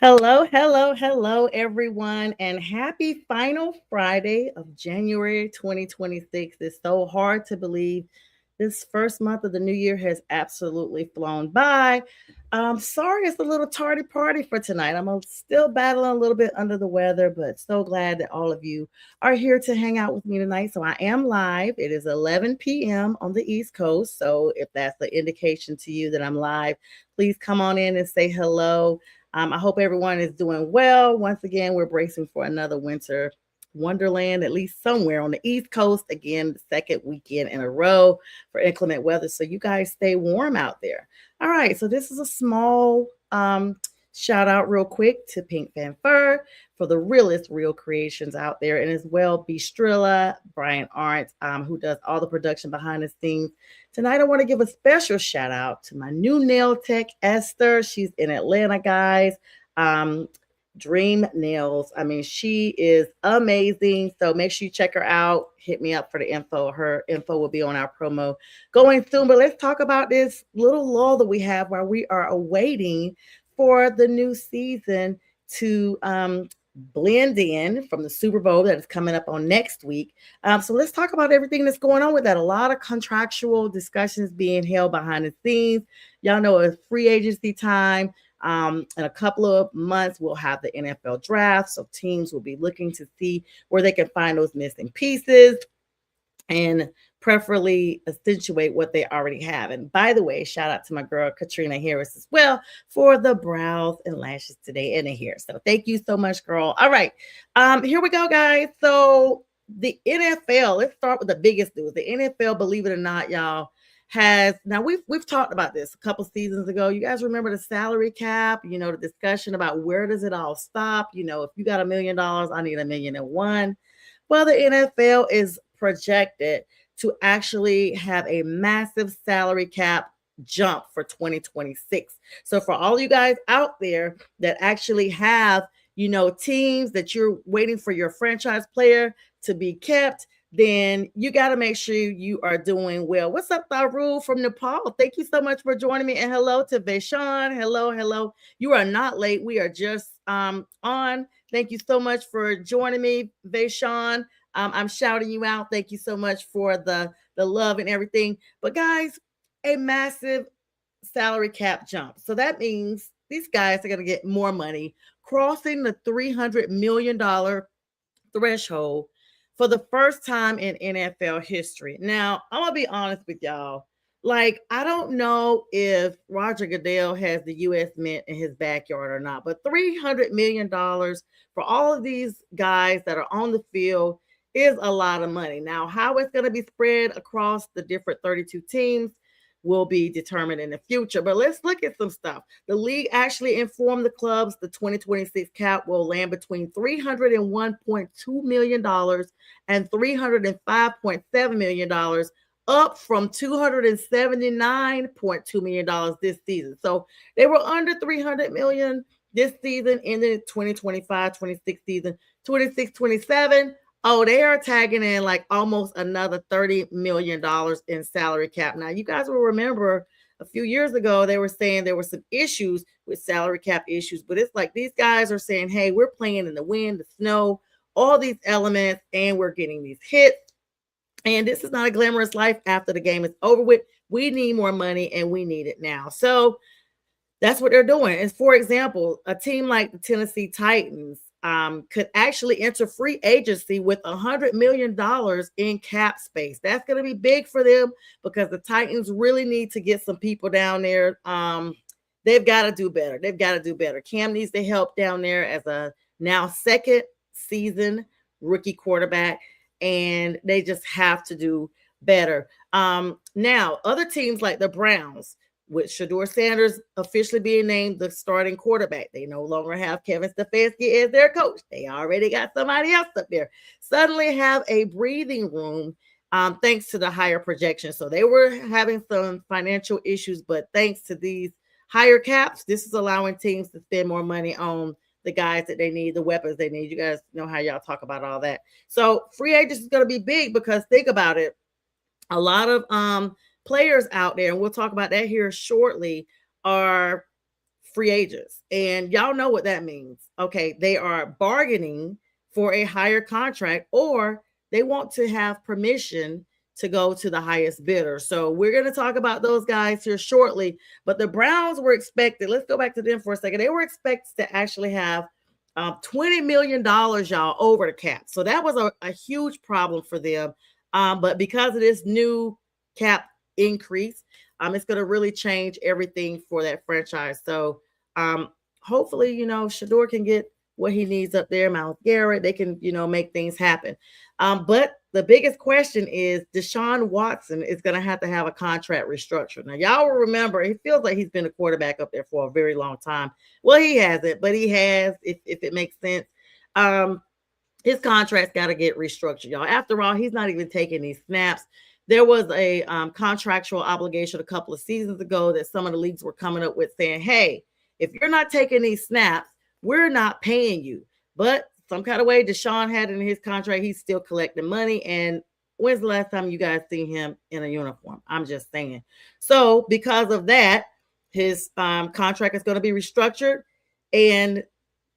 Hello, everyone, and happy final Friday of January 2026. It's so hard to believe this first month of the new year has absolutely flown by. Sorry, it's a little tardy party for tonight. still battling a little bit under the weather, but so glad that all of you are here to hang out with me tonight. So I am live. It is 11 p.m. on the East Coast. So if that's the indication to you that I'm live, please come on in and say hello. I hope everyone is doing well. Once again, we're bracing for another winter wonderland, at least somewhere on the East Coast. Again, the second weekend in a row for inclement weather. So you guys stay warm out there. All right. So this is a small shout out real quick to Pink Fan Fur for the realest real creations out there, and as well Bistrilla, Brian Arndt, who does all the production behind the scenes. Tonight, I want to give a special shout out to my new nail tech, Esther. She's in Atlanta, guys. Um, Dream Nails. I mean, she is amazing. So make sure you check her out. Hit me up for the info. Her info will be on our promo going soon. But let's talk about this little lull that we have while we are awaiting for the new season to blend in from the Super Bowl that is coming up on next week. So let's talk about everything that's going on with that. A lot of contractual discussions being held behind the scenes. Y'all know it's free agency time. In a couple of months, we'll have the NFL draft. So teams will be looking to see where they can find those missing pieces and preferably accentuate what they already have. And by the way, shout out to my girl Katrina Harris as well for the brows and lashes today and the hair. So thank you so much, girl. All right, here we go, guys. So the NFL. Let's start with the biggest news. The NFL, believe it or not, y'all, has now we've talked about this a couple seasons ago. You guys remember the salary cap? You know, the discussion about where does it all stop? You know, if you got $1 million, I need 1,000,001. Well, the NFL is projected to actually have a massive salary cap jump for 2026. So for all you guys out there that actually have, teams that you're waiting for your franchise player to be kept, then you got to make sure you are doing well. What's up, Tharu from Nepal? Thank you so much for joining me. And hello to Vaishon. Hello. You are not late. We are just on. Thank you so much for joining me, Vaishon. I'm shouting you out. Thank you so much for the love and everything. But guys, a massive salary cap jump. So that means these guys are going to get more money, crossing the $300 million threshold for the first time in NFL history. Now, I'm going to be honest with y'all. Like, I don't know if Roger Goodell has the U.S. Mint in his backyard or not, but $300 million for all of these guys that are on the field is a lot of money. Now, how it's going to be spread across the different 32 teams will be determined in the future. But let's look at some stuff. The league actually informed the clubs the 2026 cap will land between $301.2 million and $305.7 million, up from $279.2 million this season. So they were under $300 million this season in the 2025-26 season. 26-27. Oh, they are tagging in like almost another $30 million in salary cap. Now, you guys will remember a few years ago, they were saying there were some issues with salary cap issues, but it's like these guys are saying, hey, we're playing in the wind, the snow, all these elements, and we're getting these hits. And this is not a glamorous life after the game is over with. We need more money and we need it now. So that's what they're doing. And for example, a team like the Tennessee Titans could actually enter free agency with $100 million in cap space. That's going to be big for them because the Titans really need to get some people down there. They've got to do better. Cam needs the help down there as a now second season rookie quarterback, and they just have to do better. Now, other teams like the Browns, with Shedeur Sanders officially being named the starting quarterback. They no longer have Kevin Stefanski as their coach. They already got somebody else up there. Suddenly have a breathing room thanks to the higher projection. So they were having some financial issues, but thanks to these higher caps, this is allowing teams to spend more money on the guys that they need, the weapons they need. You guys know how y'all talk about all that. So free agency is going to be big because think about it. A lot of players out there, and we'll talk about that here shortly, are free agents. And y'all know what that means. Okay, they are bargaining for a higher contract, or they want to have permission to go to the highest bidder. So we're going to talk about those guys here shortly. But the Browns were expected, let's go back to them for a second. They were expected to actually have $20 million, y'all, over the cap. So that was a huge problem for them. But because of this new cap increase, it's going to really change everything for that franchise. So hopefully, Shador can get what he needs up there. Myles Garrett, they can, make things happen. But the biggest question is Deshaun Watson is going to have a contract restructure. Now, y'all will remember, it feels like he's been a quarterback up there for a very long time. Well, he hasn't, but he has, if it makes sense. His contract's got to get restructured, y'all. After all, he's not even taking these snaps. There was a contractual obligation a couple of seasons ago that some of the leagues were coming up with saying, hey, if you're not taking these snaps, we're not paying you. But some kind of way Deshaun had in his contract, he's still collecting money. And when's the last time you guys seen him in a uniform? I'm just saying. So because of that, his contract is going to be restructured. And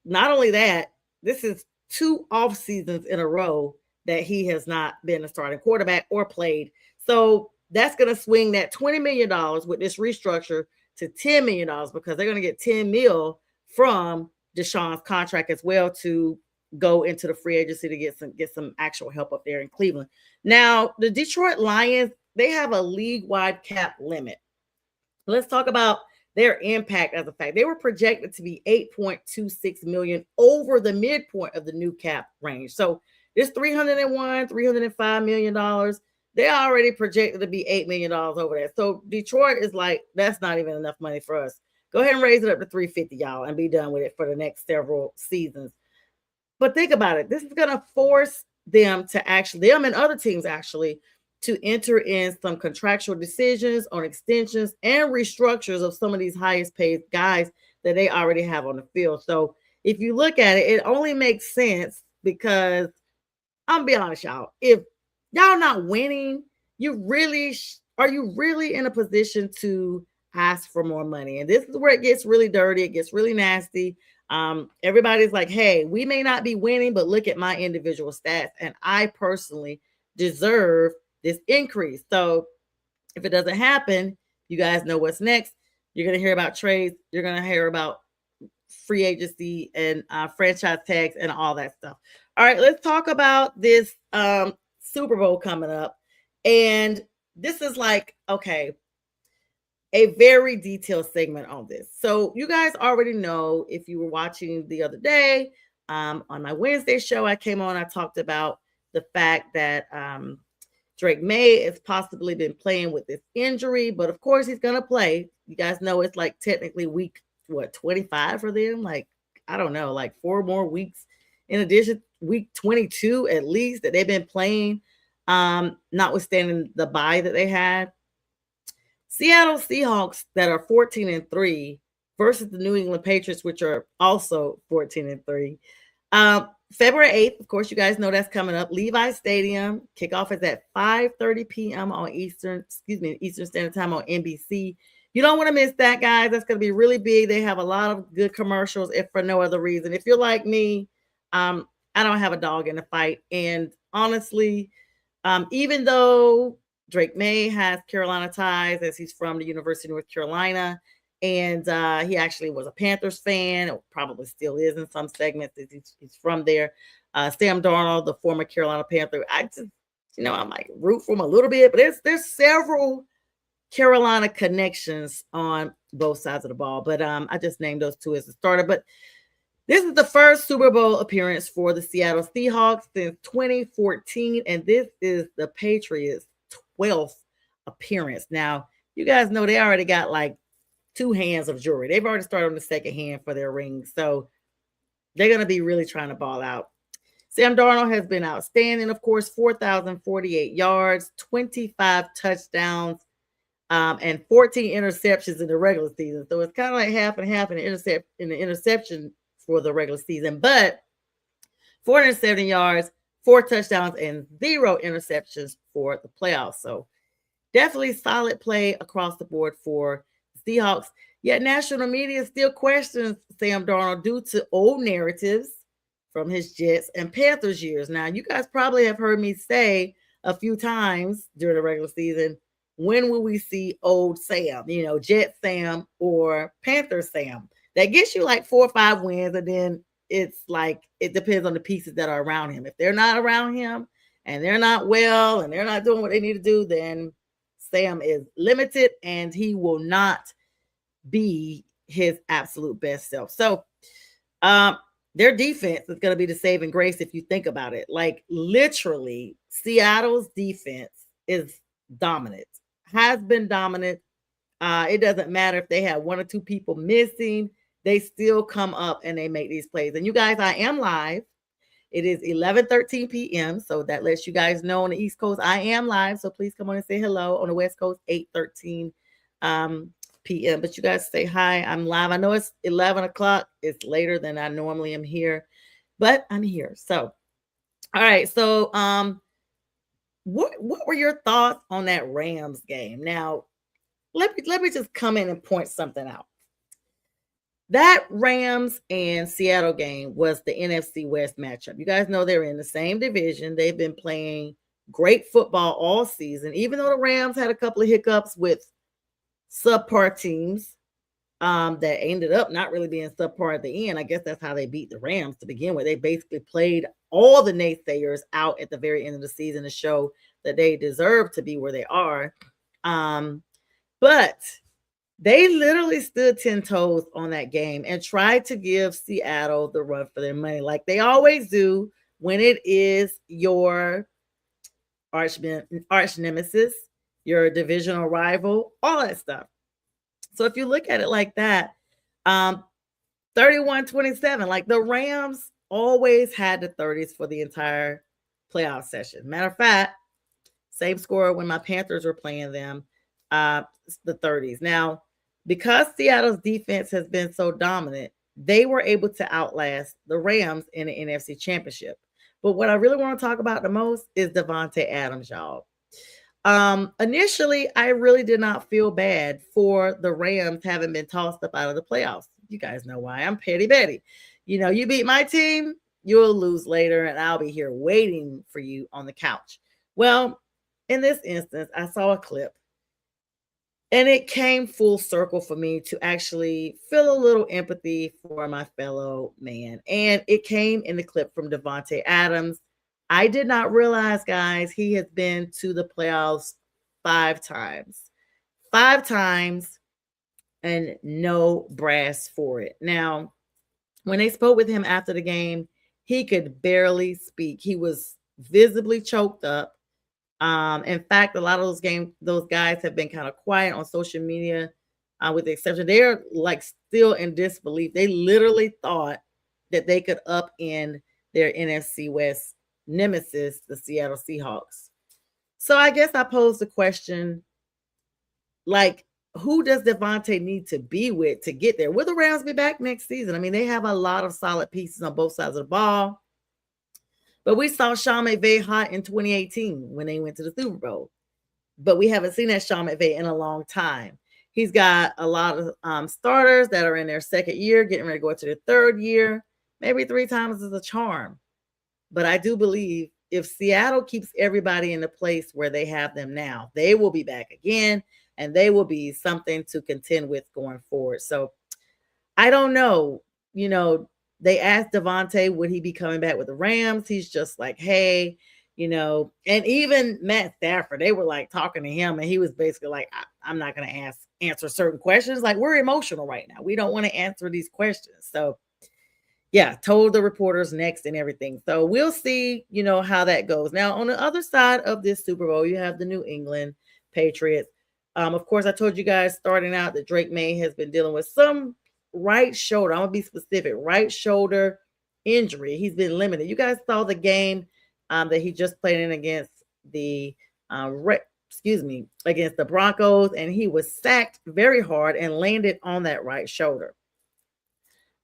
not only that, this is 2 off seasons in a row that he has not been a starting quarterback or played. So that's going to swing that $20 million with this restructure to $10 million because they're going to get $10 million from Deshaun's contract as well to go into the free agency to get some actual help up there in Cleveland. Now, the Detroit Lions, they have a league-wide cap limit. Let's talk about their impact as a fact. They were projected to be $8.26 million over the midpoint of the new cap range. So this $305 million, they're already projected to be $8 million over that. So Detroit is like, that's not even enough money for us. Go ahead and raise it up to $350, y'all, and be done with it for the next several seasons. But think about it. This is going to force them and other teams actually, to enter in some contractual decisions on extensions and restructures of some of these highest paid guys that they already have on the field. So if you look at it, it only makes sense because I'm gonna be honest, y'all. If y'all not winning, are you really in a position to ask for more money? And this is where it gets really dirty. It gets really nasty. Everybody's like, hey, we may not be winning, but look at my individual stats. And I personally deserve this increase. So if it doesn't happen, you guys know what's next. You're going to hear about trades. You're going to hear about free agency and franchise tags and all that stuff. All right, let's talk about this Super Bowl coming up. And this is like, okay, a very detailed segment on this. So you guys already know, if you were watching the other day on my Wednesday show, I came on, I talked about the fact that Drake May has possibly been playing with this injury, but of course he's going to play. You guys know it's like technically week, 25 for them? Like, I don't know, like 4 more weeks. In addition, week 22 at least that they've been playing, notwithstanding the bye that they had. Seattle Seahawks that are 14-3 versus the New England Patriots, which are also 14-3. February 8th, of course, you guys know that's coming up. Levi's Stadium. Kickoff is at 5:30 p.m. on Eastern Standard Time on NBC. You don't want to miss that, guys. That's going to be really big. They have a lot of good commercials, if for no other reason. If you're like me, I don't have a dog in the fight. And honestly, even though Drake May has Carolina ties, as he's from the University of North Carolina, and he actually was a Panthers fan, or probably still is in some segments. He's from there. Sam Darnold, the former Carolina Panther. I just, I might root for him a little bit, but there's several Carolina connections on both sides of the ball. But I just named those 2 as a starter. But this is the first Super Bowl appearance for the Seattle Seahawks since 2014, and this is the Patriots' 12th appearance. Now, you guys know they already got like 2 hands of jewelry. They've already started on the second hand for their rings. So they're going to be really trying to ball out. Sam Darnold has been outstanding, of course, 4,048 yards, 25 touchdowns, and 14 interceptions in the regular season. So it's kind of like half and half in the interception for the regular season. But 470 yards, 4 touchdowns, and 0 interceptions for the playoffs. So definitely solid play across the board for the Seahawks. Yet national media still questions Sam Darnold due to old narratives from his Jets and Panthers years. Now, you guys probably have heard me say a few times during the regular season, when will we see old Sam? Jet Sam or Panther Sam. That gets you like 4 or 5 wins, and then it's like it depends on the pieces that are around him. If they're not around him and they're not well and they're not doing what they need to do, then Sam is limited and he will not be his absolute best self. So, their defense is going to be the saving grace if you think about it. Like literally, Seattle's defense is dominant, has been dominant. It doesn't matter if they have 1 or 2 people missing, they still come up and they make these plays. And you guys, I am live. It is 11:13 p.m. So that lets you guys know on the East Coast, I am live. So please come on and say hello. On the West Coast, 8:13 p.m. But you guys say hi. I'm live. I know it's 11 o'clock. It's later than I normally am here, but I'm here. So, all right. So, what were your thoughts on that Rams game? Now, let me just come in and point something out. That Rams and Seattle game was the NFC West matchup. You guys know they're in the same division. They've been playing great football all season, even though the Rams had a couple of hiccups with subpar teams that ended up not really being subpar at the end. I guess that's how they beat the Rams to begin with. They basically played all the naysayers out at the very end of the season to show that they deserve to be where they are. But they literally stood 10 toes on that game and tried to give Seattle the run for their money, like they always do when it is your arch nemesis, your divisional rival, all that stuff. So if you look at it like that, 31-27, like the Rams always had the 30s for the entire playoff session. Matter of fact, same score when my Panthers were playing them, the 30s. Now, because Seattle's defense has been so dominant, they were able to outlast the Rams in the NFC Championship. But what I really want to talk about the most is Davante Adams, y'all. Initially, I really did not feel bad for the Rams having been tossed up out of the playoffs. You guys know why. I'm Petty Betty. You beat my team, you'll lose later, and I'll be here waiting for you on the couch. Well, in this instance, I saw a clip, and it came full circle for me to actually feel a little empathy for my fellow man. And it came in the clip from Davante Adams. I did not realize, guys, he has been to the playoffs 5 times. 5 times and no brass for it. Now, when they spoke with him after the game, he could barely speak. He was visibly choked up. In fact, a lot of those guys have been kind of quiet on social media, with the exception, they're like still in disbelief. They literally thought that they could upend their NFC West nemesis, the Seattle Seahawks. So I guess I posed the question, like, who does Davante need to be with to get there? Will the Rams be back next season? I mean, they have a lot of solid pieces on both sides of the ball. But we saw Sean McVay hot in 2018 when they went to the Super Bowl. But we haven't seen that Sean McVay in a long time. He's got a lot of starters that are in their second year, getting ready to go into their third year. Maybe 3 times is a charm. But I do believe if Seattle keeps everybody in the place where they have them now, they will be back again, and they will be something to contend with going forward. So I don't know. They asked Davante, would he be coming back with the Rams? He's just like, hey, and even Matt Stafford, they were like talking to him, and he was basically like, I'm not going to answer certain questions. Like, we're emotional right now. We don't want to answer these questions. So yeah, told the reporters next and everything. So we'll see, how that goes. Now, on the other side of this Super Bowl, you have the New England Patriots. Of course, I told you guys starting out that Drake May has been dealing with some right shoulder. I'm going to be specific. Right shoulder injury. He's been limited. You guys saw the game that he just played in against the against the Broncos, and he was sacked very hard and landed on that right shoulder.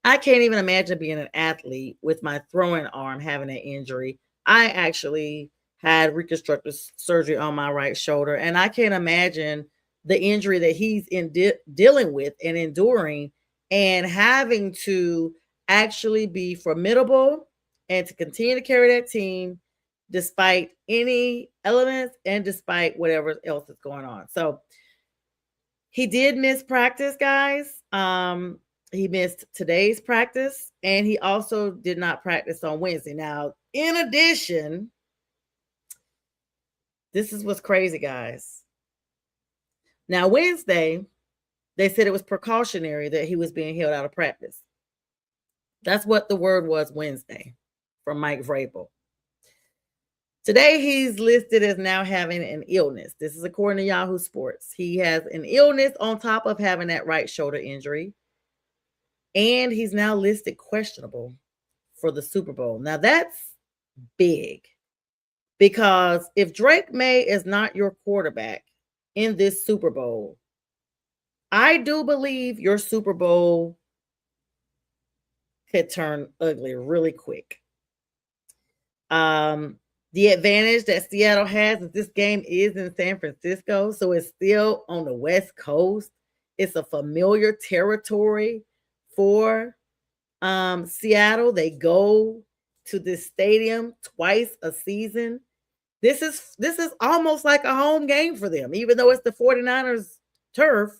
I can't even imagine being an athlete with my throwing arm having an injury. I actually had reconstructive surgery on my right shoulder, and I can't imagine the injury that he's dealing with and enduring, and having to actually be formidable and to continue to carry that team despite any elements and despite whatever else is going on. So he did miss practice, guys. He missed today's practice, and he also did not practice on Wednesday. Now, in addition, this is what's crazy, guys. Now, Wednesday, they said it was precautionary that he was being held out of practice. That's what the word was Wednesday from Mike Vrabel. Today, he's listed as now having an illness. This is according to Yahoo Sports. He has an illness on top of having that right shoulder injury. And he's now listed questionable for the Super Bowl. Now, that's big. Because if Drake May is not your quarterback in this Super Bowl, I do believe your Super Bowl could turn ugly really quick. The advantage that Seattle has is this game is in San Francisco, so it's still on the West Coast. It's a familiar territory for Seattle. They go to this stadium twice a season. This is almost like a home game for them, even though it's the 49ers turf.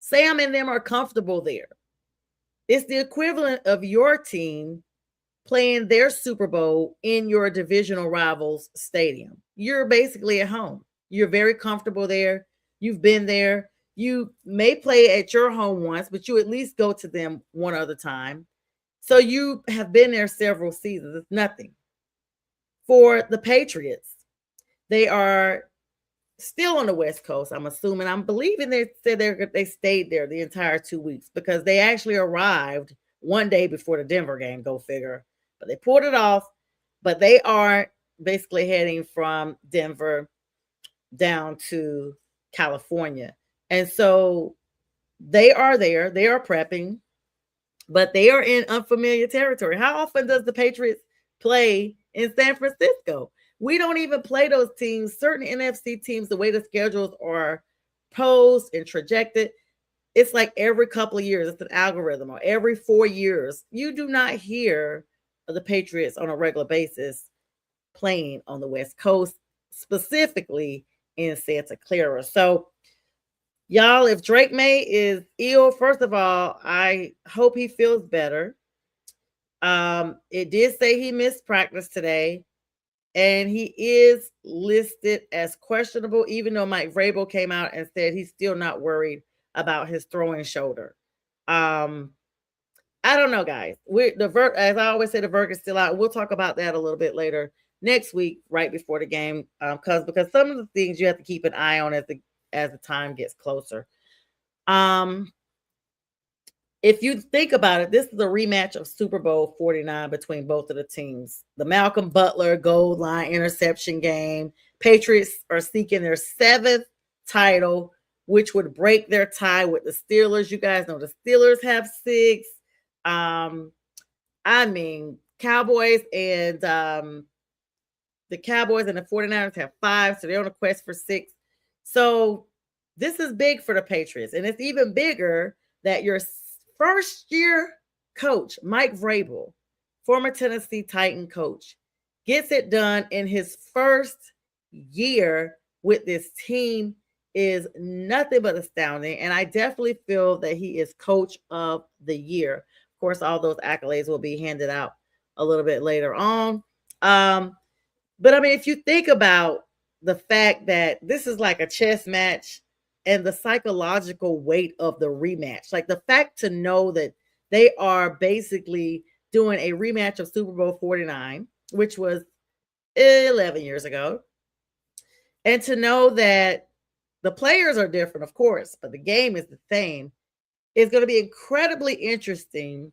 Sam and them are comfortable there. It's the equivalent of your team playing their Super Bowl in your divisional rival's stadium. You're basically at home. You're very comfortable there. You've been there. You may play at your home once, but you at least go to them one other time. So you have been there several seasons. It's nothing. For the Patriots, they are still on the West Coast, I'm assuming. I'm believing they said they stayed there the entire 2 weeks because they actually arrived one day before the Denver game, go figure. But they pulled it off. But they are basically heading from Denver down to California. And so they are there. They are prepping, but they are in unfamiliar territory. How often does the Patriots play in San Francisco? We don't even play those teams. Certain NFC teams, the way the schedules are posed and trajected, it's like every couple of years, it's an algorithm, or every 4 years. You do not hear of the Patriots on a regular basis playing on the West Coast, specifically in Santa Clara. So, y'all, if Drake May is ill, first of all, I hope he feels better. It did say he missed practice today, and he is listed as questionable, even though Mike Vrabel came out and said he's still not worried about his throwing shoulder. I don't know, guys. As I always say, the verdict is still out. We'll talk about that a little bit later next week, right before the game, because some of the things you have to keep an eye on as the time gets closer. If you think about it, this is a rematch of Super Bowl 49 between both of the teams. The Malcolm Butler goal line interception game. Patriots are seeking their 7th title, which would break their tie with the Steelers. You guys know the Steelers have 6. Cowboys and the 49ers have 5, so they're on a quest for 6. So this is big for the Patriots, and it's even bigger that your first-year coach, Mike Vrabel, former Tennessee Titan coach, gets it done in his first year with this team is nothing but astounding, and I definitely feel that he is coach of the year. Of course, all those accolades will be handed out a little bit later on. But I mean, if you think about the fact that this is like a chess match and the psychological weight of the rematch, like the fact to know that they are basically doing a rematch of Super Bowl 49, which was 11 years ago, and to know that the players are different, of course, but the game is the same, is going to be incredibly interesting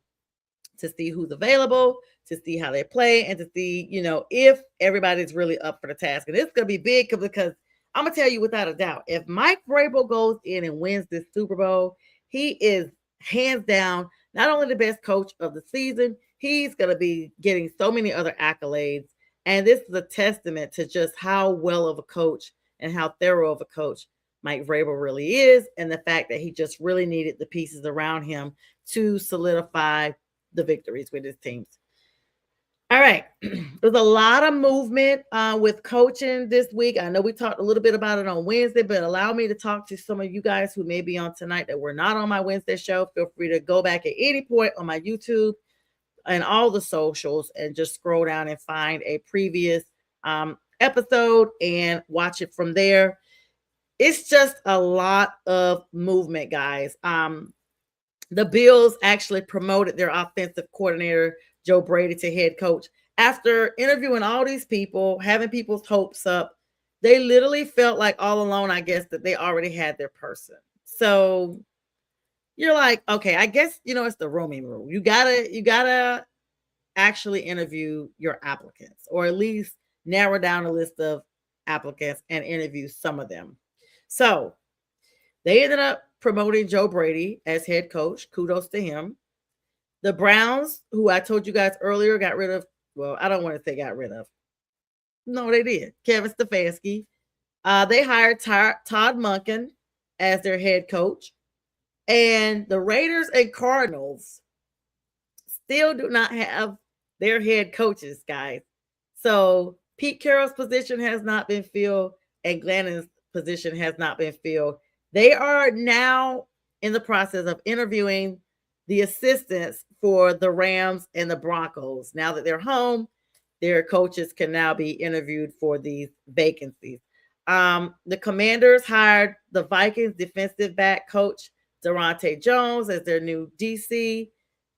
to see who's available, to see how they play, and to see, if everybody's really up for the task. And it's going to be big because I'm going to tell you without a doubt, if Mike Vrabel goes in and wins this Super Bowl, he is hands down not only the best coach of the season, he's going to be getting so many other accolades. And this is a testament to just how well of a coach and how thorough of a coach Mike Vrabel really is, and the fact that he just really needed the pieces around him to solidify the victories with his teams. All right. There's a lot of movement with coaching this week. I know we talked a little bit about it on Wednesday, but allow me to talk to some of you guys who may be on tonight that were not on my Wednesday show. Feel free to go back at any point on my YouTube and all the socials and just scroll down and find a previous episode and watch it from there. It's just a lot of movement, guys. The Bills actually promoted their offensive coordinator, Joe Brady, to head coach. After interviewing all these people, having people's hopes up, they literally felt like all alone, I guess, that they already had their person. So you're like, okay, I guess, it's the rooming rule. You gotta actually interview your applicants, or at least narrow down a list of applicants and interview some of them. So they ended up promoting Joe Brady as head coach. Kudos to him. The Browns, who I told you guys earlier, got rid of. Well, I don't want to say got rid of. No, they did. Kevin Stefanski. They hired Todd Monken as their head coach. And the Raiders and Cardinals still do not have their head coaches, guys. So Pete Carroll's position has not been filled, and Glennon's position has not been filled. They are now in the process of interviewing the assistants for the Rams and the Broncos. Now that they're home, their coaches can now be interviewed for these vacancies. The Commanders hired the Vikings defensive back coach Durante Jones as their new DC.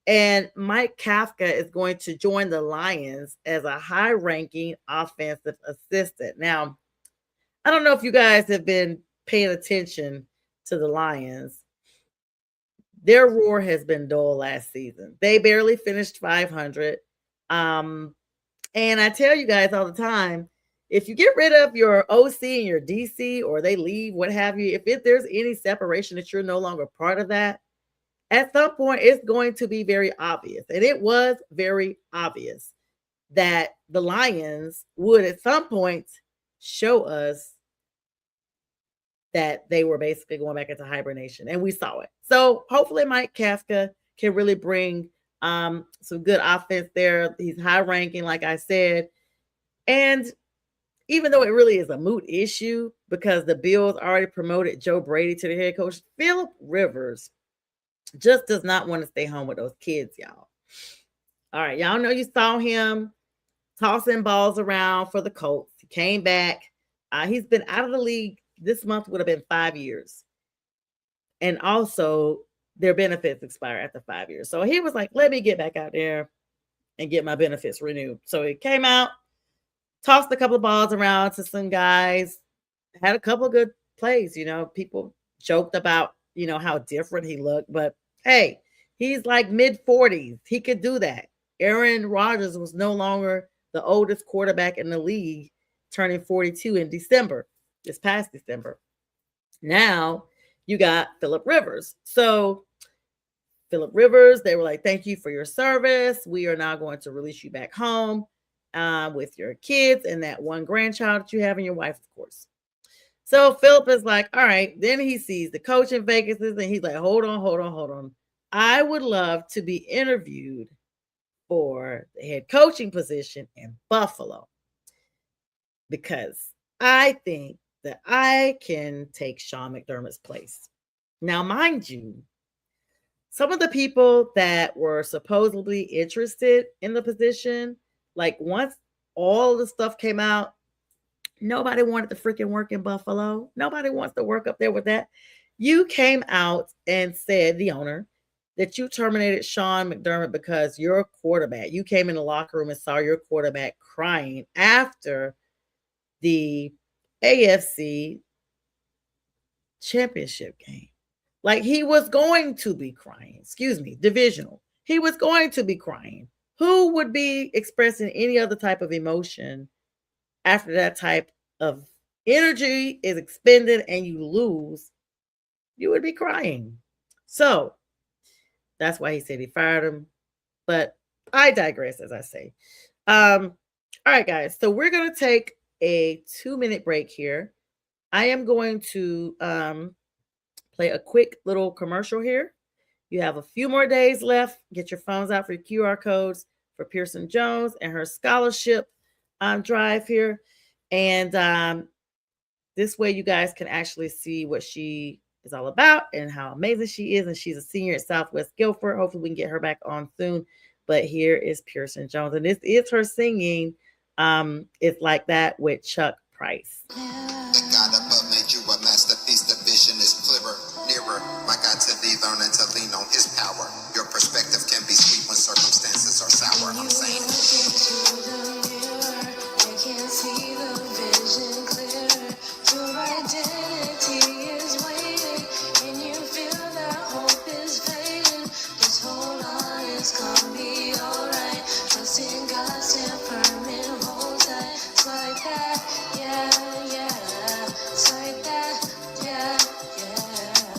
And Mike Kafka is going to join the Lions as a high-ranking offensive assistant. Now, I don't know if you guys have been paying attention to the Lions. Their roar has been dull last season. They barely finished 500. And I tell you guys all the time, if you get rid of your OC and your DC, or they leave, what have you, if there's any separation that you're no longer part of that, at some point it's going to be very obvious. And it was very obvious that the Lions would at some point show us that they were basically going back into hibernation, and we saw it. So hopefully Mike Kafka can really bring some good offense there. He's high ranking, like I said. And even though it really is a moot issue because the Bills already promoted Joe Brady to the head coach, Philip Rivers just does not want to stay home with those kids, y'all. All right, y'all know you saw him tossing balls around for the Colts. He came back. He's been out of the league. This month would have been 5 years. And also, their benefits expire after 5 years. So he was like, let me get back out there and get my benefits renewed. So he came out, tossed a couple of balls around to some guys, had a couple of good plays. People joked about, how different he looked. But hey, he's like mid-40s. He could do that. Aaron Rodgers was no longer the oldest quarterback in the league, turning 42 in December, this past December. Now you got Philip Rivers. So Philip Rivers, they were like, thank you for your service. We are now going to release you back home with your kids and that one grandchild that you have and your wife, of course. So Philip is like, all right. Then he sees the coaching vacancies and he's like, hold on. I would love to be interviewed for the head coaching position in Buffalo because I think that I can take Sean McDermott's place. Now, mind you, some of the people that were supposedly interested in the position, like once all the stuff came out, nobody wanted to freaking work in Buffalo. Nobody wants to work up there with that. You came out and said, the owner, that you terminated Sean McDermott because your quarterback, you came in the locker room and saw your quarterback crying after the AFC championship game. Like he was going to be crying, divisional. He was going to be crying. Who would be expressing any other type of emotion after that type of energy is expended and you lose? You would be crying. So that's why he said he fired him. But I digress, as I say. All right, guys. So we're going to take a 2-minute break here. I am going to play a quick little commercial here. You have a few more days left. Get your phones out for your QR codes for Pearson Jones and her scholarship drive here. And this way, you guys can actually see what she is all about and how amazing she is. And she's a senior at Southwest Guilford. Hopefully, we can get her back on soon. But here is Pearson Jones, and this is her singing It's Like That with Chuck Price. The God above made you a masterpiece. The vision is clearer, nearer. My God, to thee, learning to lean on his power. Your perspective can be sweet when circumstances are sour. I'm saying. You can see the vision clearer. Your identity is waiting, and you feel that hope is fading. Just hold on, it's gonna be alright. Trust in God, stand firm and hold tight. It's like that, yeah, yeah. It's like that, yeah, yeah.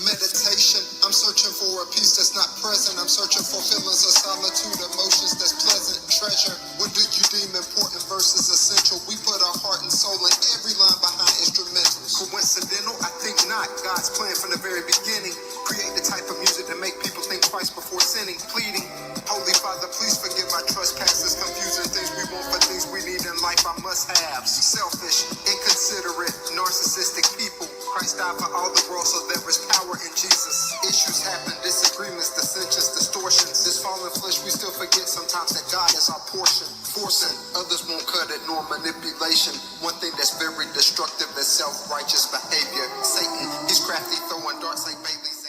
Meditation, I'm searching for a peace that's not present. I'm searching for feelings of solitude, emotions that's pleasant. Treasure, what do you deem important versus essential? We put our heart and soul in every line behind instrumentals. Coincidental? I think not. God's plan from the very beginning. Create the type of music that make people think twice before sinning. Pleading, Holy Father, please forgive my trespasses. Confusing things we want for things we need in life, our must-haves. Selfish, inconsiderate, narcissistic people. Christ died for all the world, so there is power in Jesus. Issues happen, disagreements, dissensions, distortions. This fallen flesh, we still forget sometimes that God is our portion. Forcing, others won't cut it, nor manipulation. One thing that's very destructive is self-righteous behavior. Satan, he's crafty, throwing darts like Bailey's.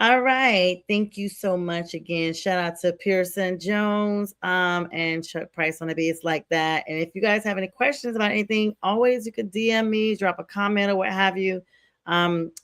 All right. Thank you so much again. Shout out to Pearson Jones and Chuck Price on the beats like that. And if you guys have any questions about anything, always you can DM me, drop a comment or what have you.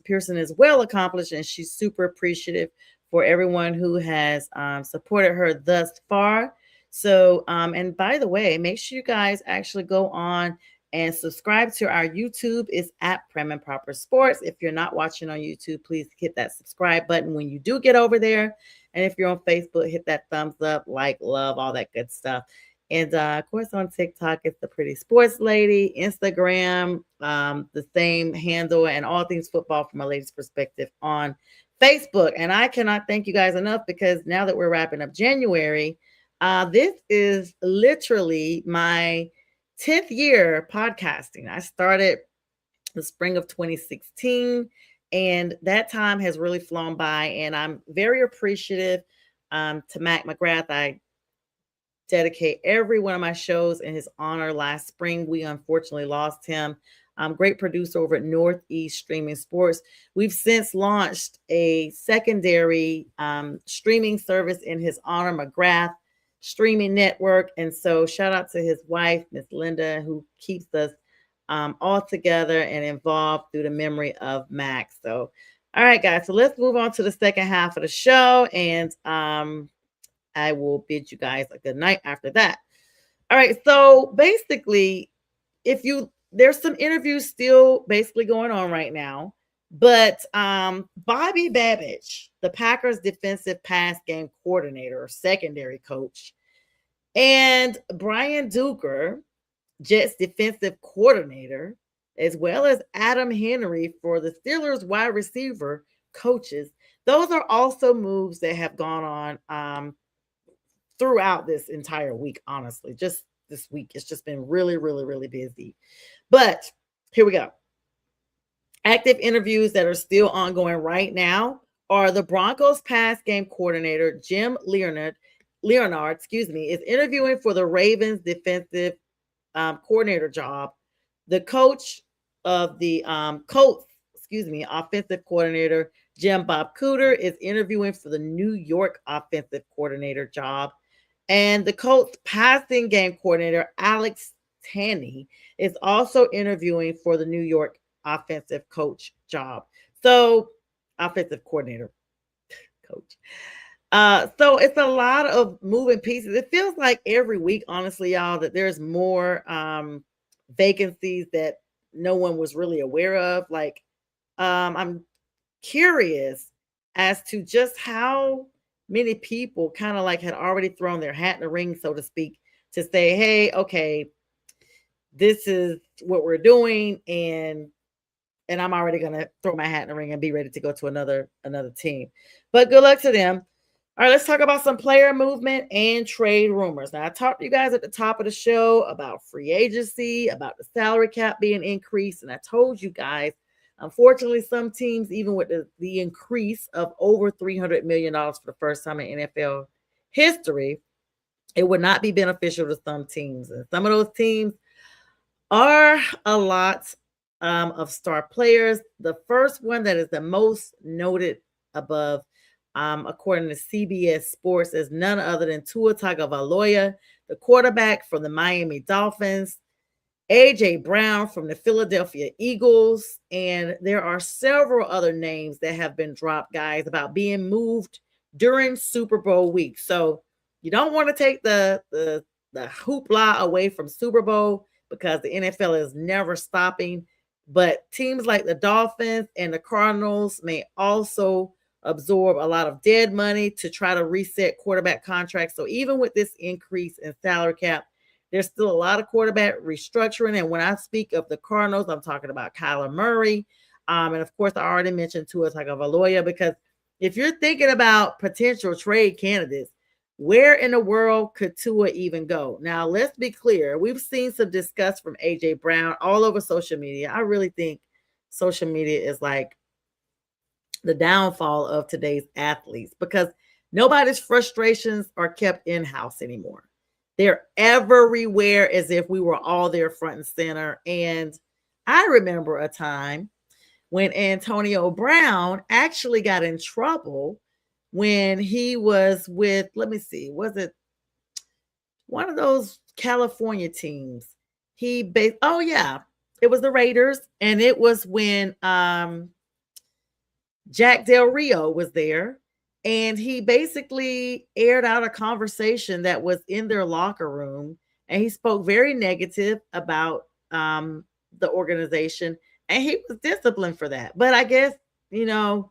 Pearson is well accomplished and she's super appreciative for everyone who has supported her thus far. So, and by the way, make sure you guys actually go on and subscribe to our YouTube. It's at Prim and Proper Sports. If you're not watching on YouTube, please hit that subscribe button when you do get over there. And if you're on Facebook, hit that thumbs up, like, love, all that good stuff. And of course, on TikTok, it's the Pretty Sports Lady. Instagram, the same handle, and all things football from a lady's perspective on Facebook. And I cannot thank you guys enough because now that we're wrapping up January, this is literally my 10th year podcasting. I started the spring of 2016, and that time has really flown by. And I'm very appreciative to Mac McGrath. I dedicate every one of my shows in his honor. Last spring, we unfortunately lost him. Great producer over at Northeast Streaming Sports. We've since launched a secondary streaming service in his honor, McGrath Streaming Network. And so shout out to his wife, Miss Linda, who keeps us all together and involved through the memory of Max. So, all right, guys. So let's move on to the second half of the show. And I will bid you guys a good night after that. All right. So basically, there's some interviews still basically going on right now. But Bobby Babich, the Packers defensive pass game coordinator or secondary coach, and Brian Duker, Jets defensive coordinator, as well as Adam Henry for the Steelers wide receiver coaches, those are also moves that have gone on throughout this entire week, honestly. Just this week, it's just been really, really, really busy. But here we go. Active interviews that are still ongoing right now are the Broncos pass game coordinator, Jim Leonard, is interviewing for the Ravens defensive coordinator job. The coach of the offensive coordinator, Jim Bob Cooter, is interviewing for the New York offensive coordinator job. And the Colts passing game coordinator, Alex Tanney, is also interviewing for the New York offensive coach job. So, offensive coordinator coach. So it's a lot of moving pieces. It feels like every week, honestly, y'all, that there's more vacancies that no one was really aware of. Like, I'm curious as to just how many people kind of like had already thrown their hat in the ring, so to speak, to say, hey, okay, this is what we're doing, and I'm already gonna throw my hat in the ring and be ready to go to another team. But good luck to them. All right, let's talk about some player movement and trade rumors. Now, I talked to you guys at the top of the show about free agency, about the salary cap being increased, and I told you guys, unfortunately, some teams, even with the increase of over $300 million for the first time in NFL history, it would not be beneficial to some teams. And some of those teams are a lot of star players. The first one that is the most noted above, according to CBS Sports, is none other than Tua Tagovailoa, the quarterback from the Miami Dolphins, AJ Brown from the Philadelphia Eagles, and there are several other names that have been dropped, guys, about being moved during Super Bowl week. So you don't want to take the hoopla away from Super Bowl because the NFL is never stopping. But teams like the Dolphins and the Cardinals may also absorb a lot of dead money to try to reset quarterback contracts. So even with this increase in salary cap, there's still a lot of quarterback restructuring. And when I speak of the Cardinals, I'm talking about Kyler Murray. And of course, I already mentioned Tua Tagovailoa, because if you're thinking about potential trade candidates, where in the world could Tua even go? Now, let's be clear. We've seen some disgust from AJ Brown all over social media. I really think social media is like the downfall of today's athletes, because nobody's frustrations are kept in-house anymore. They're everywhere as if we were all there front and center. And I remember a time when Antonio Brown actually got in trouble when he was with, let me see, was it one of those California teams? Oh yeah, it was the Raiders, and it was when Jack Del Rio was there, and he basically aired out a conversation that was in their locker room, and he spoke very negative about the organization, and he was disciplined for that. But I guess, you know,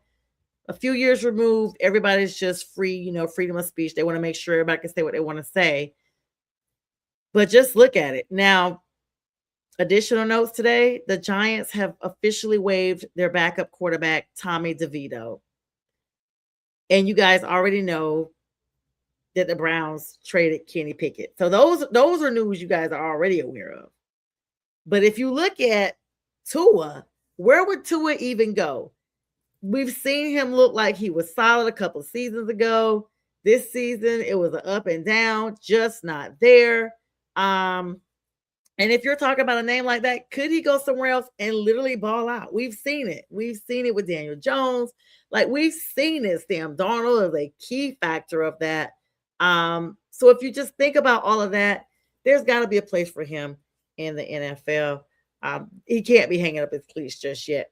a few years removed, everybody's just free, freedom of speech. They want to make sure everybody can say what they want to say. But just look at it. Now, additional notes today, the Giants have officially waived their backup quarterback, Tommy DeVito. And you guys already know that the Browns traded Kenny Pickett. So those are news you guys are already aware of. But if you look at Tua, where would Tua even go? We've seen him look like he was solid a couple of seasons ago. This season, it was an up and down, just not there. And if you're talking about a name like that, could he go somewhere else and literally ball out? We've seen it. We've seen it with Daniel Jones. Like, we've seen it. Sam Darnold is a key factor of that. So if you just think about all of that, there's got to be a place for him in the NFL. He can't be hanging up his cleats just yet.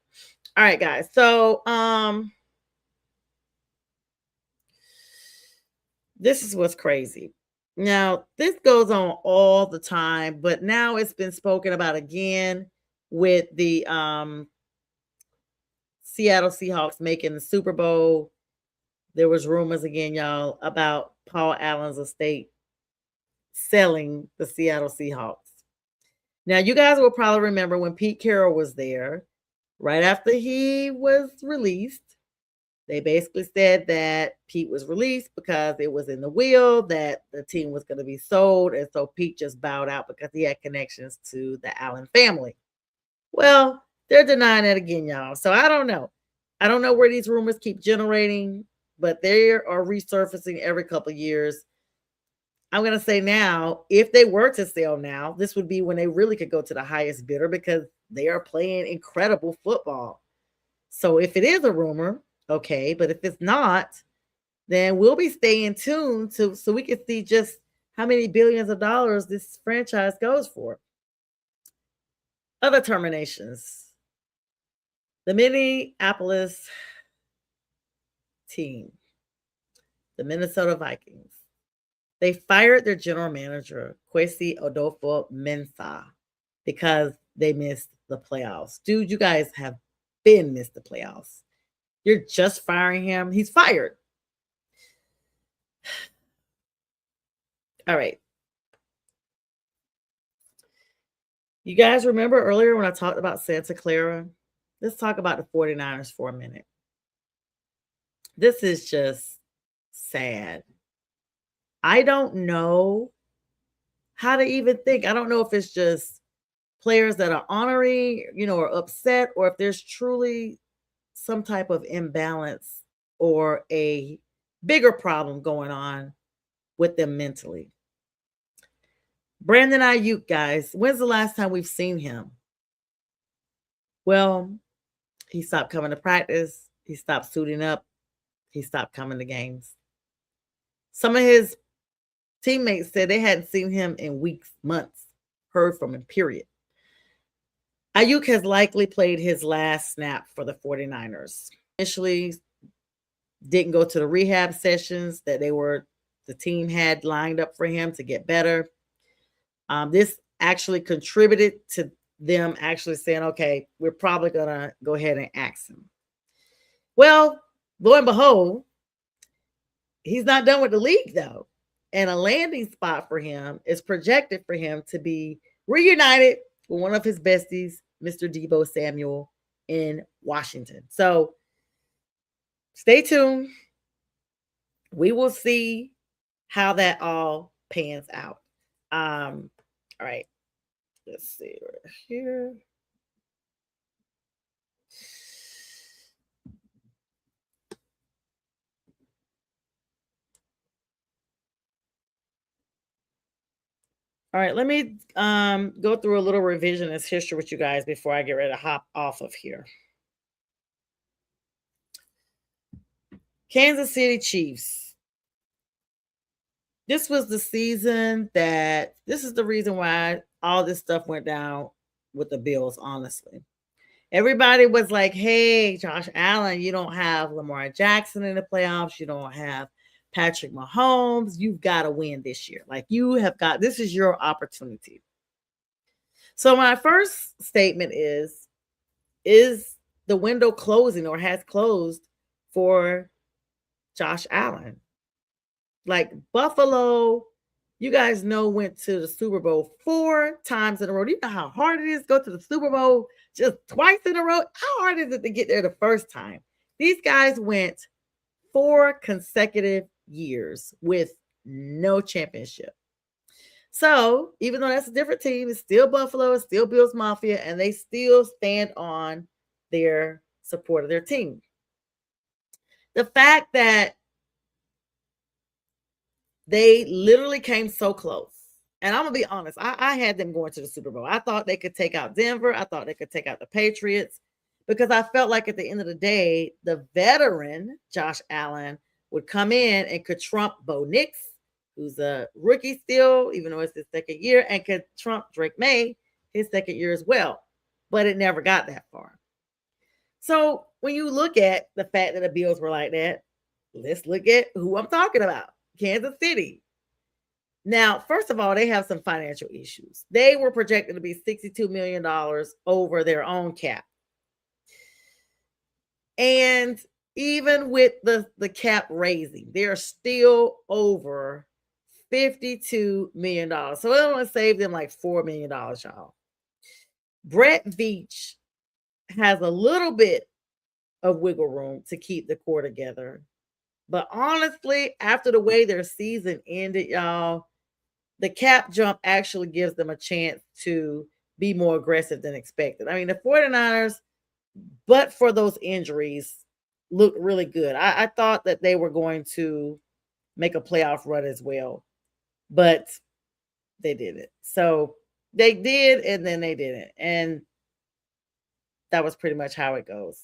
All right, guys. So this is what's crazy. Now, this goes on all the time, but now it's been spoken about again with the Seattle Seahawks making the Super Bowl. There was rumors again, y'all, about Paul Allen's estate selling the Seattle Seahawks. Now, you guys will probably remember when Pete Carroll was there, right after he was released. They basically said that Pete was released because it was in the will that the team was going to be sold. And so Pete just bowed out because he had connections to the Allen family. Well, they're denying that again, y'all. So I don't know. I don't know where these rumors keep generating, but they are resurfacing every couple of years. I'm going to say now, if they were to sell now, this would be when they really could go to the highest bidder because they are playing incredible football. So if it is a rumor, okay, but if it's not, then we'll be staying tuned so we can see just how many billions of dollars this franchise goes for. Other terminations. The Minneapolis team, the Minnesota Vikings, they fired their general manager, Kwesi Adolfo-Mensah, because they missed the playoffs. Dude, you guys have been missed the playoffs. You're just firing him. He's fired. All right. You guys remember earlier when I talked about Santa Clara? Let's talk about the 49ers for a minute. This is just sad. I don't know how to even think. I don't know if it's just players that are honoring, or upset, or if there's truly some type of imbalance or a bigger problem going on with them mentally. Brandon Ayuk, guys, when's the last time we've seen him? Well, he stopped coming to practice. He stopped suiting up. He stopped coming to games. Some of his teammates said they hadn't seen him in weeks, months, heard from him, period. Ayuk has likely played his last snap for the 49ers. Initially, didn't go to the rehab sessions that the team had lined up for him to get better. This actually contributed to them actually saying, okay, we're probably going to go ahead and axe him. Well, lo and behold, he's not done with the league, though. And a landing spot for him is projected for him to be reunited with one of his besties, Mr. Deebo Samuel, in Washington. So stay tuned. We will see how that all pans out. All right. Let's see right here. All right, let me go through a little revisionist history with you guys before I get ready to hop off of here. Kansas City Chiefs. This was the season this is the reason why all this stuff went down with the Bills, honestly. Everybody was like, hey, Josh Allen, you don't have Lamar Jackson in the playoffs. You don't have Patrick Mahomes. You've got to win this year. Like, this is your opportunity. So my first statement is the window closing or has closed for Josh Allen? Like, Buffalo, you guys know, went to the Super Bowl 4 times in a row. Do you know how hard it is to go to the Super Bowl just twice in a row? How hard is it to get there the first time? These guys went 4 consecutive years with no championship. So even though that's a different team, it's still Buffalo, it's still Bills Mafia, and they still stand on their support of their team. The fact that they literally came so close. And I'm going to be honest, I had them going to the Super Bowl. I thought they could take out Denver. I thought they could take out the Patriots because I felt like at the end of the day, the veteran Josh Allen would come in and could trump Bo Nix, who's a rookie still, even though it's his second year, and could trump Drake May, his second year as well. But it never got that far. So when you look at the fact that the Bills were like that, let's look at who I'm talking about. Kansas City. Now, first of all, they have some financial issues. They were projected to be $62 million over their own cap. And even with the cap raising, they're still over $52 million. So it only saved them like $4 million, y'all. Brett Veach has a little bit of wiggle room to keep the core together. But honestly, after the way their season ended, y'all, the cap jump actually gives them a chance to be more aggressive than expected. I mean, the 49ers, but for those injuries, looked really good. I thought that they were going to make a playoff run as well, but they didn't. So they did, and then they didn't. And that was pretty much how it goes.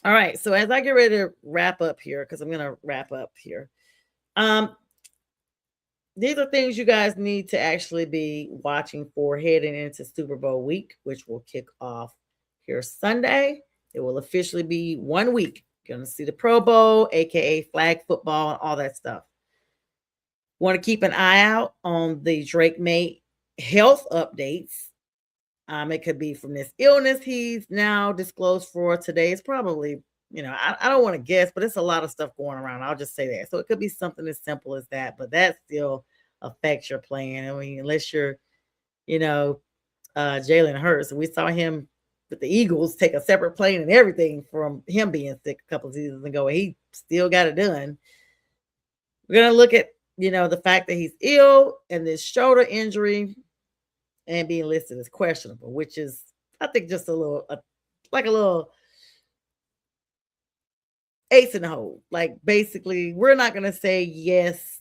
All right, so as I get ready to wrap up here, because I'm going to wrap up here, these are things you guys need to actually be watching for heading into Super Bowl week, which will kick off here Sunday. It will officially be 1 week. You're going to see the Pro Bowl, aka flag football, and all that stuff. Want to keep an eye out on the Drake May health updates. It could be from this illness he's now disclosed for today. It's probably, I don't want to guess, but it's a lot of stuff going around. I'll just say that. So it could be something as simple as that, but that still affects your plan. I mean, unless you're you know, Jalen Hurts. We saw him with the Eagles take a separate plane and everything from him being sick a couple of seasons ago. He still got it done. We're gonna look at the fact that he's ill and this shoulder injury and being listed as questionable, which is I think just a little like a little ace in the hole. Like basically, we're not gonna say yes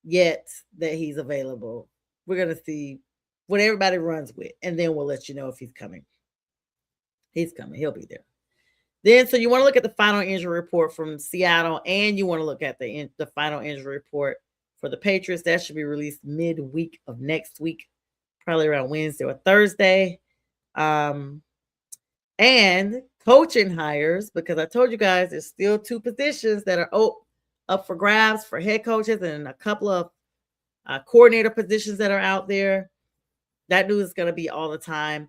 yet that he's available. We're gonna see what everybody runs with, and then we'll let you know if he's coming. He's coming. He'll be there. Then, so you want to look at the final injury report from Seattle, and you want to look at the final injury report for the Patriots. That should be released midweek of next week, probably around Wednesday or Thursday. And coaching hires, because I told you guys there's still 2 positions that are up for grabs for head coaches and a couple of coordinator positions that are out there. That news is going to be all the time.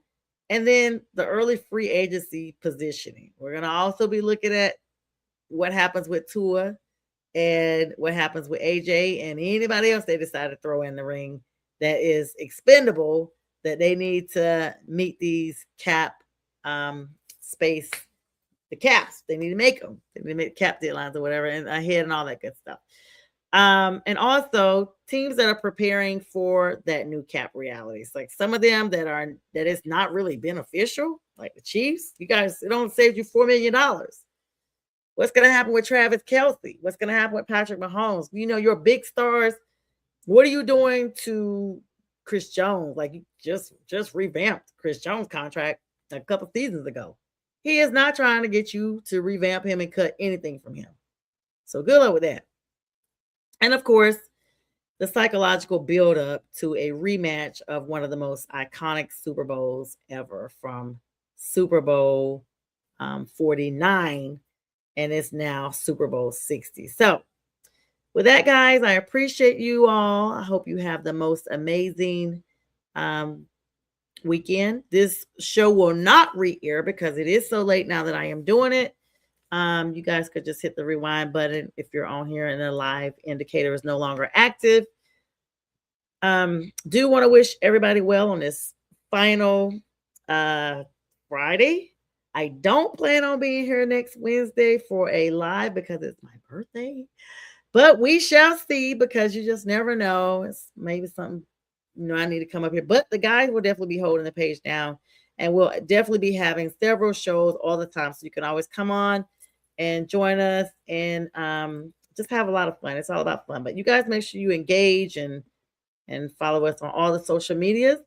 And then the early free agency positioning. We're going to also be looking at what happens with Tua and what happens with AJ and anybody else they decide to throw in the ring that is expendable, that they need to meet these cap space, the caps. They need to make them. They need to make cap deadlines or whatever and ahead and all that good stuff. And also teams that are preparing for that new cap realities, like some of them that is not really beneficial, like the Chiefs. You guys, it only saved you $4 million. What's going to happen with Travis Kelce? What's going to happen with Patrick Mahomes? Your big stars. What are you doing to Chris Jones? Like you just revamped Chris Jones' contract a couple seasons ago. He is not trying to get you to revamp him and cut anything from him. So good luck with that. And of course, the psychological buildup to a rematch of one of the most iconic Super Bowls ever, from Super Bowl 49, and it's now Super Bowl 60. So with that, guys, I appreciate you all. I hope you have the most amazing weekend. This show will not re-air because it is so late now that I am doing it. You guys could just hit the rewind button if you're on here and the live indicator is no longer active. Do want to wish everybody well on this final Friday. I don't plan on being here next Wednesday for a live because it's my birthday, but we shall see, because you just never know. It's maybe something, I need to come up here, but the guys will definitely be holding the page down, and we'll definitely be having several shows all the time. So you can always come on and join us and just have a lot of fun. It's all about fun, but you guys make sure you engage and follow us on all the social medias.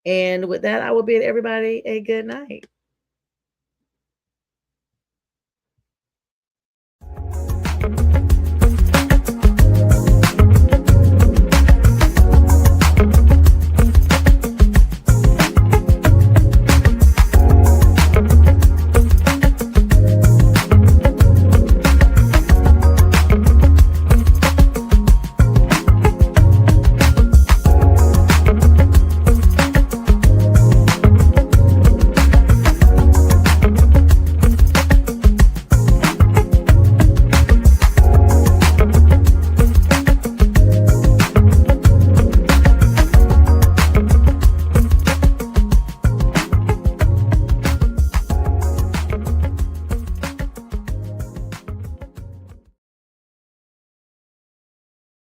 And with that, I will bid everybody a good night.